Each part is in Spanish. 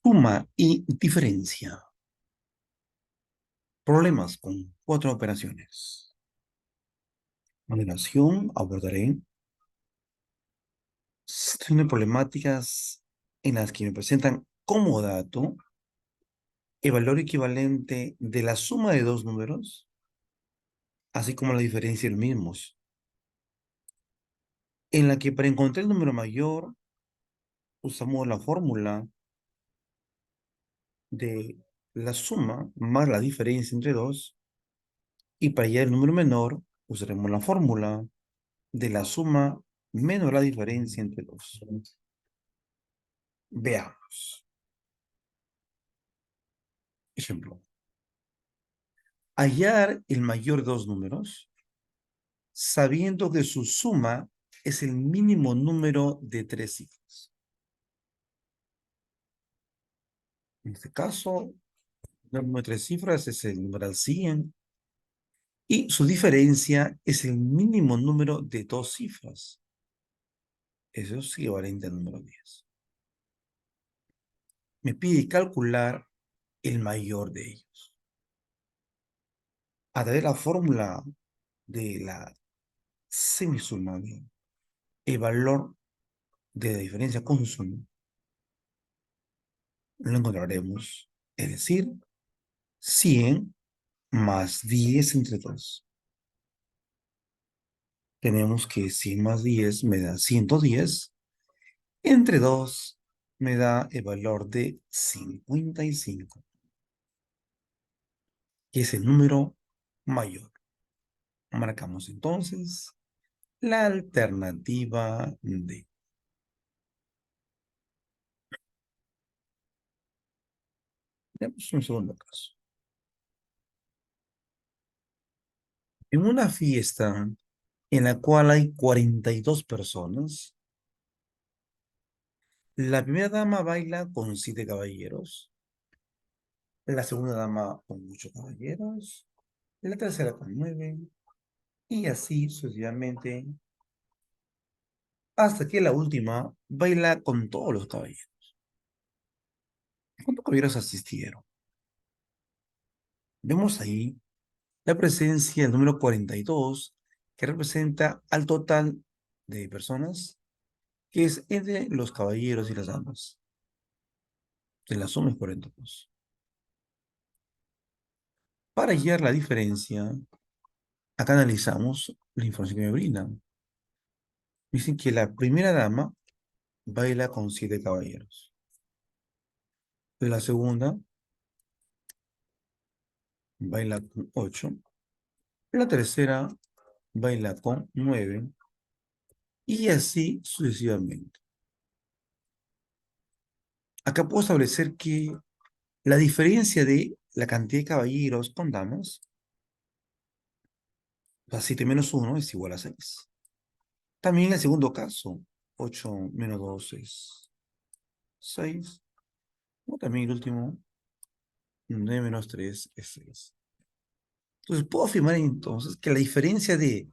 Suma y diferencia. Problemas con 4 operaciones. A continuación, abordaré situaciones problemáticas en las que me presentan como dato el valor equivalente de la suma de dos números, así como la diferencia de los mismos, en la que para encontrar el número mayor usamos la fórmula de la suma más la diferencia entre dos, y para hallar el número menor usaremos la fórmula de la suma menos la diferencia entre dos. Veamos. Ejemplo. Hallar el mayor de dos números, sabiendo que su suma es el mínimo número de tres cifras. En este caso, el número de tres cifras es el numeral 100 y su diferencia es el mínimo número de dos cifras. Eso es equivalente al número 10. Me pide calcular el mayor de ellos. A través de la fórmula de la semisuma, el valor de la diferencia con su suma, lo encontraremos, es decir, 100 más 10 entre 2. Tenemos que 100 más 10 me da 110, entre 2 me da el valor de 55, que es el número mayor. Marcamos entonces la alternativa D. Veamos un segundo caso. En una fiesta en la cual hay 42 personas, la primera dama baila con 7 caballeros, la segunda dama con 8 caballeros, la tercera con 9, y así sucesivamente, hasta que la última baila con todos los caballeros. ¿Cuántos caballeros asistieron? Vemos ahí la presencia del número 42, que representa al total de personas, que es entre los caballeros y las damas. De la suma es 42. Para hallar la diferencia, acá analizamos la información que me brindan. Dicen que la primera dama baila con 7 caballeros. La segunda baila con 8. La tercera baila con 9. Y así sucesivamente. Acá puedo establecer que la diferencia de la cantidad de caballeros con damas, o sea, 7 menos 1 es igual a 6. También en el segundo caso, 8 menos 2 es 6. O también el último, 9 menos 3 es 6. Entonces puedo afirmar entonces que la diferencia de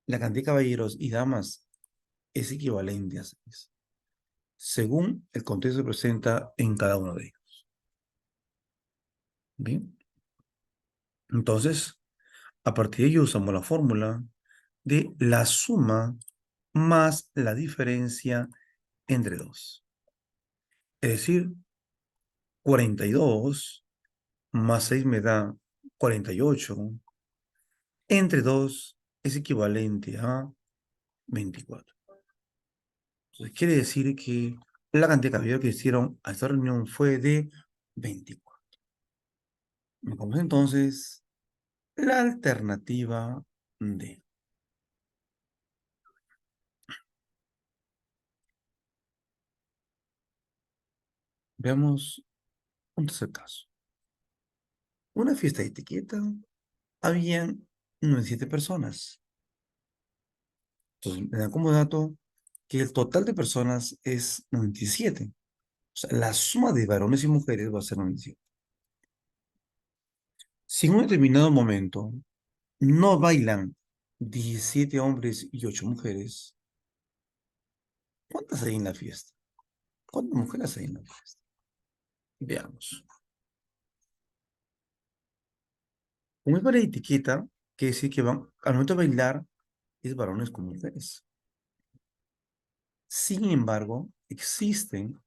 la cantidad de caballeros y damas es equivalente a 6, según el contexto que presenta en cada uno de ellos. Bien. Entonces, a partir de ello usamos la fórmula de la suma más la diferencia entre dos. Es decir, 42 más 6 me da 48. Entre 2 es equivalente a 24. Entonces quiere decir que la cantidad de caballeros que hicieron a esta reunión fue de 24. Vamos entonces la alternativa D. Veamos un tercer caso. Una fiesta de etiqueta, habían 97 personas. Entonces me da como dato que el total de personas es 97. O sea, la suma de varones y mujeres va a ser 97. Si en un determinado momento no bailan 17 hombres y 8 mujeres, ¿cuántas hay en la fiesta? ¿Cuántas mujeres hay en la fiesta? Veamos. Como es para etiqueta, que decir que van, al momento de bailar, es varones con mujeres. Sin embargo, existen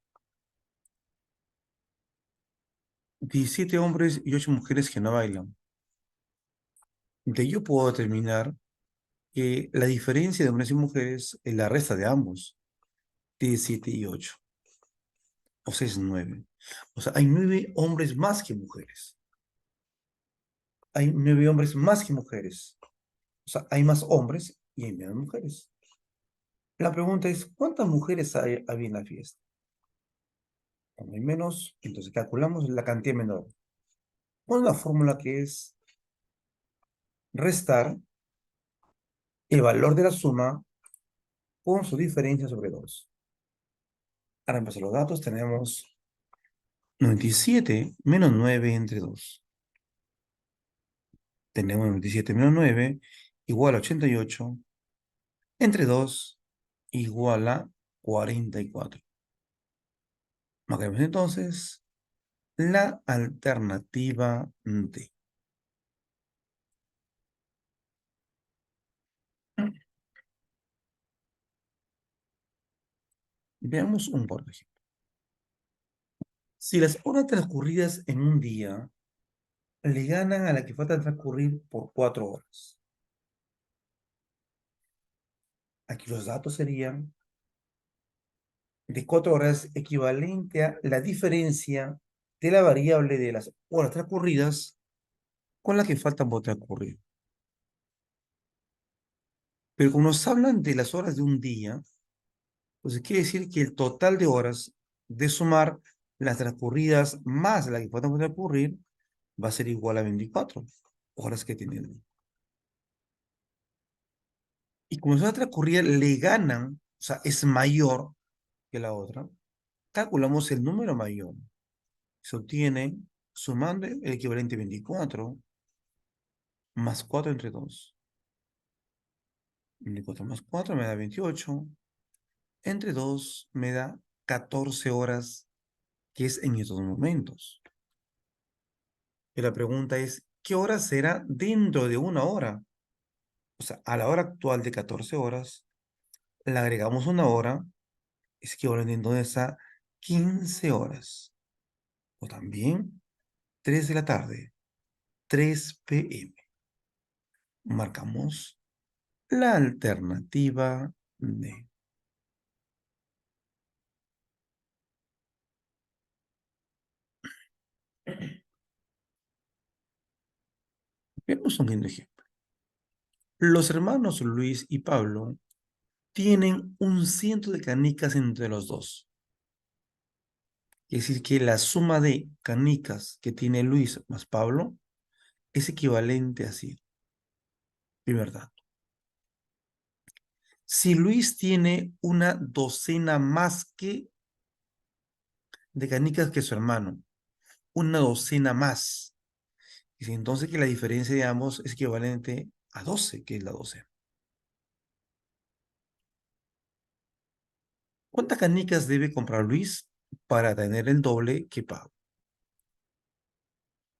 17 hombres y 8 mujeres que no bailan. De ello puedo determinar que la diferencia de hombres y mujeres es la resta de ambos, 17 y 8. O sea, es 9. O sea, hay 9 hombres más que mujeres. Hay 9 hombres más que mujeres. O sea, hay más hombres y hay menos mujeres. La pregunta es, ¿cuántas mujeres había en la fiesta? Como hay menos, entonces calculamos la cantidad menor. Con la fórmula que es restar el valor de la suma con su diferencia sobre 2. Ahora empezar los datos, tenemos 97 menos 9 entre 2. Tenemos 97 menos 9 igual a 88 entre 2 igual a 44. Marcaremos entonces la alternativa D. Veamos un por ejemplo. Si las horas transcurridas en un día le ganan a la que falta transcurrir por 4 horas. Aquí los datos serían de 4 horas equivalente a la diferencia de la variable de las horas transcurridas con la que faltan por transcurrir. Pero como nos hablan de las horas de un día, pues quiere decir que el total de horas de sumar las transcurridas más la que faltan por transcurrir va a ser igual a 24 horas que tiene el día. Y como las horas transcurridas le ganan, o sea, es mayor que la otra, calculamos el número mayor. Se obtiene sumando el equivalente 24 más 4 entre 2. 24 más 4 me da 28. Entre 2 me da 14 horas, que es en estos momentos. Y la pregunta es, ¿qué hora será dentro de una hora? O sea, a la hora actual de 14 horas, le agregamos una hora, es equivalente entonces a 15 horas. O también 3 de la tarde, 3 p.m. Marcamos la alternativa D. Veamos un lindo ejemplo. Los hermanos Luis y Pablo tienen un ciento de canicas entre los dos. Es decir, que la suma de canicas que tiene Luis más Pablo es equivalente a 100. Primer dato. Si Luis tiene una docena más de canicas que su hermano, una docena más, y si entonces que la diferencia de ambos es equivalente a 12, que es la docena. ¿Cuántas canicas debe comprar Luis para tener el doble que Pablo?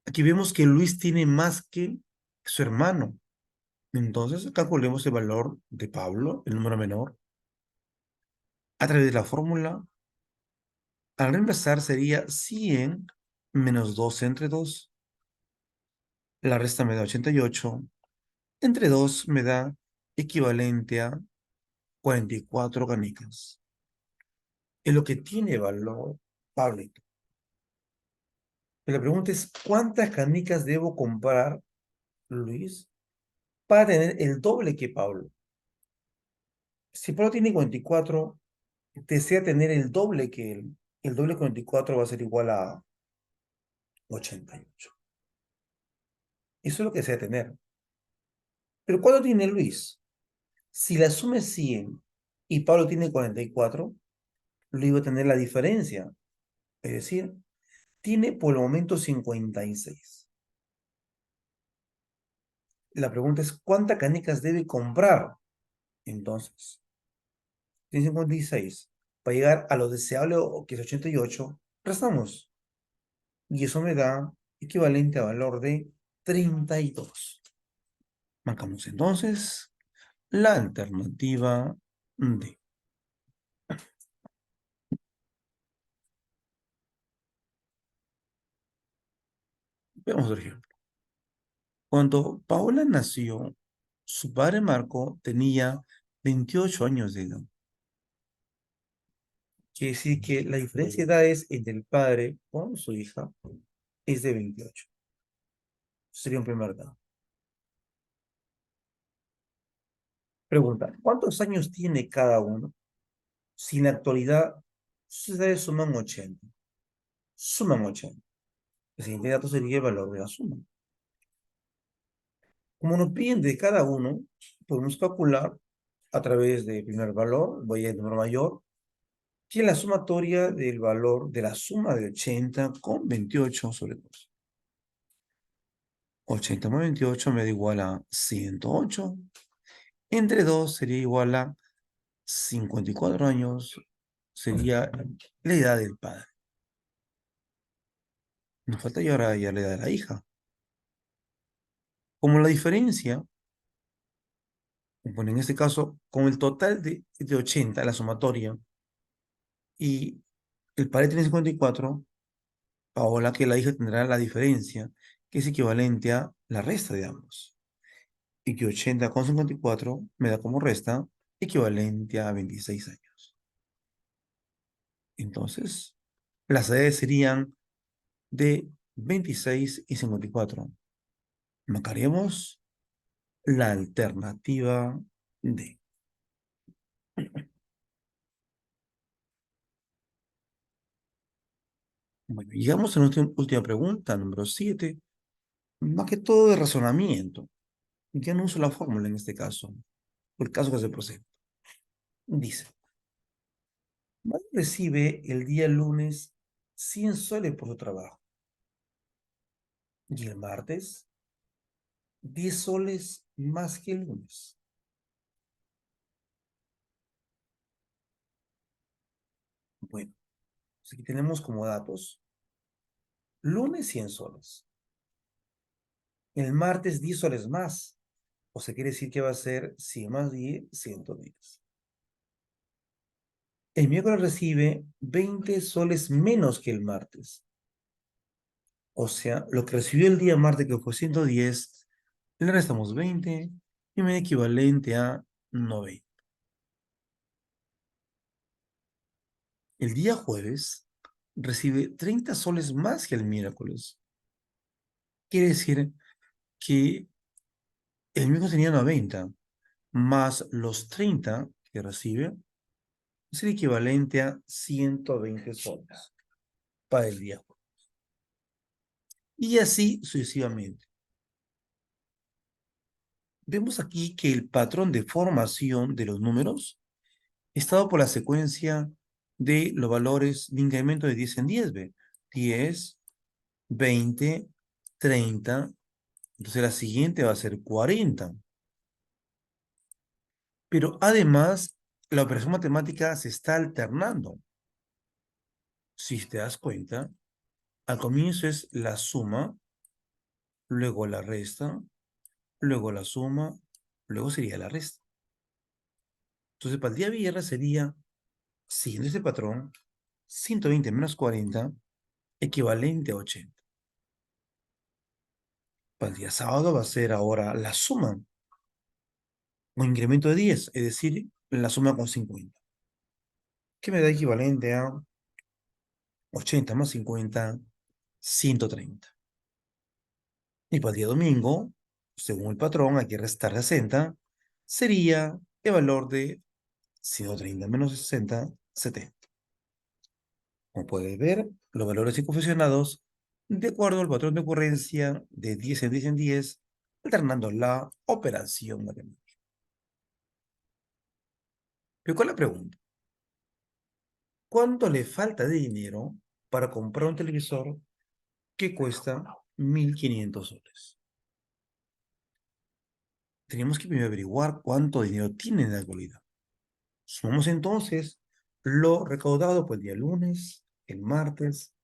Aquí vemos que Luis tiene más que su hermano. Entonces calculemos el valor de Pablo, el número menor, a través de la fórmula. Al reemplazar sería 100 menos 12 entre 2. La resta me da 88. Entre 2 me da equivalente a 44 canicas. Es lo que tiene valor Pablo. La pregunta es, ¿cuántas canicas debo comprar, Luis, para tener el doble que Pablo? Si Pablo tiene 44, desea tener el doble que él. El doble de 44 va a ser igual a 88. Eso es lo que desea tener. Pero ¿cuánto tiene Luis? Si la suma es 100 y Pablo tiene 44, Luis va a tener la diferencia. Es decir, tiene por el momento 56. La pregunta es, ¿cuántas canicas debe comprar? Entonces, tiene 56. Para llegar a lo deseable, que es 88, restamos. Y eso me da equivalente a valor de 32. Marcamos entonces la alternativa D. Veamos otro ejemplo. Cuando Paola nació, su padre Marco tenía 28 años de edad. Quiere decir que la diferencia de edades entre el padre con su hija es de 28. Sería un primer dado. Pregunta, ¿cuántos años tiene cada uno? Si en la actualidad sus edades suman 80. Suman 80. El siguiente dato sería el valor de la suma. Como nos piden de cada uno, podemos calcular a través del primer valor, voy al número mayor, que es la sumatoria del valor de la suma de 80 con 28 sobre 2. 80 más 28 me da igual a 108. Entre 2 sería igual a 54 años. Sería la edad del padre. Nos falta ahora ya la edad de la hija. Como la diferencia, bueno, en este caso, con el total de 80, la sumatoria, y el padre tiene 54, ahora que la hija tendrá la diferencia, que es equivalente a la resta de ambos. Y que 80 con 54 me da como resta equivalente a 26 años. Entonces, las edades serían de 26 y 54. Marcaremos la alternativa D. Bueno, llegamos a nuestra última pregunta, número 7. Más que todo de razonamiento. Ya no uso la fórmula en este caso, por el caso que se procede. Dice, Mario recibe el día lunes 100 soles por su trabajo y el martes 10 soles más que el lunes. Bueno, pues aquí tenemos como datos lunes 100 soles, el martes 10 soles más, o sea, quiere decir que va a ser 100 más 10, 110. El miércoles recibe 20 soles menos que el martes. O sea, lo que recibió el día martes, que fue 110, le restamos 20 y me da equivalente a 90. El día jueves recibe 30 soles más que el miércoles. Quiere decir que el miércoles tenía 90, más los 30 que recibe, es el equivalente a 120 soles para el día jueves. Y así sucesivamente. Vemos aquí que el patrón de formación de los números está dado por la secuencia de los valores de incremento de 10 en 10, ¿ve? 10, 20, 30. Entonces la siguiente va a ser 40. Pero además, la operación matemática se está alternando. Si te das cuenta, al comienzo es la suma, luego la resta, luego la suma, luego sería la resta. Entonces, para el día viernes sería, siguiendo este patrón, 120 menos 40, equivalente a 80. Para el día sábado va a ser ahora la suma, un incremento de 10, es decir, la suma con 50, que me da equivalente a 80 más 50, 130. Y para el día domingo, según el patrón, hay que restar 60, sería el valor de 130 menos 60, 70. Como puedes ver, los valores inconfesionados de acuerdo al patrón de ocurrencia de 10 en 10 en 10, alternando la operación matemática. Pero con la pregunta, ¿cuánto le falta de dinero para comprar un televisor que cuesta 1.500 soles? Tenemos que primero averiguar cuánto dinero tiene en la actualidad. Sumamos entonces lo recaudado por el día lunes, el martes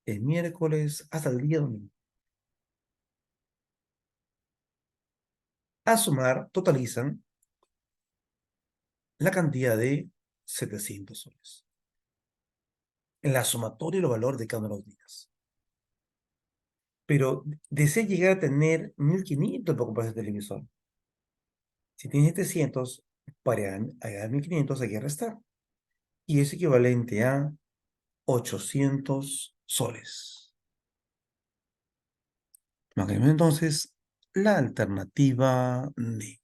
el miércoles hasta el día domingo. A sumar, totalizan la cantidad de 700 soles. En la sumatoria y el valor de cada uno de los días. Pero desea llegar a tener 1500 para comprar ese televisor. Si tienes 700, para hallar 1500 hay que restar. Y es equivalente a 800 soles. Marquemos entonces la alternativa D.